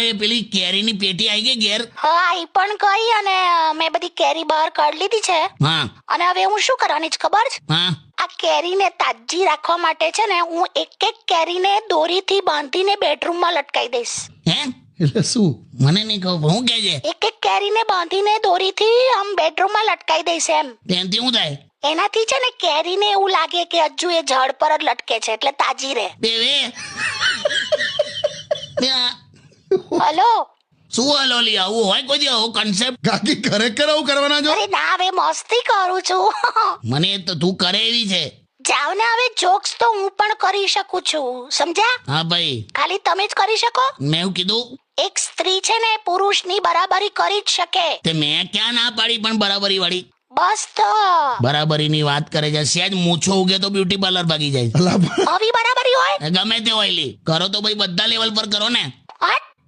એ પેલી કેરીની પેટી આવી ગઈ ઘેર? હા ઈ પણ ગઈ અને મેં બધી કેરી બહાર કાઢી લીધી છે. હા અને હવે હું શું કરવાની છે ખબર છે? હા આ કેરીને તાજી રાખવા માટે છે ને હું એક એક કેરીને દોરીથી બાંધીને બેડરૂમમાં લટકાઈ દઈશ. હે એટલે શું? મને નહીં ખબર હું કે છે એક એક કેરીને બાંધીને દોરીથી આમ બેડરૂમમાં લટકાઈ દઈશ એમ. તેનાથી શું થાય? એનાથી છે ને કેરીને એવું લાગે કે હજુ એ ઝાડ પર જ લટકે છે એટલે તાજી રહે. દેવે બે આ હલો શું હલોલી આવું હોય કોઈ દી આવો કન્સેપ્ટ? કાકી ખરેખર આવું કરવાના છો? અરે ના હવે મસ્તી કરું છું. મને તો તું કરે એવી છે. જાવ ને હવે જોક્સ તો હું પણ કરી શકું છું સમજ્યા? હા ભાઈ ખાલી તમે જ કરી શકો. મેં એવું કીધું એક સ્ત્રી છે ને પુરુષની બરાબરી કરી જ શકે. તે મેં ક્યાં ના પાડી પણ બરાબરી વાળી બસ તો બરાબરીની વાત કરે છે. સહેજ મૂછો ઉગે તો બ્યુટી પાર્લર ભાગી જાય. અલા પણ આવી બરાબરી હોય. ગમે તે હોય લી કરો તો ભાઈ બધા લેવલ પર કરો ને. હટ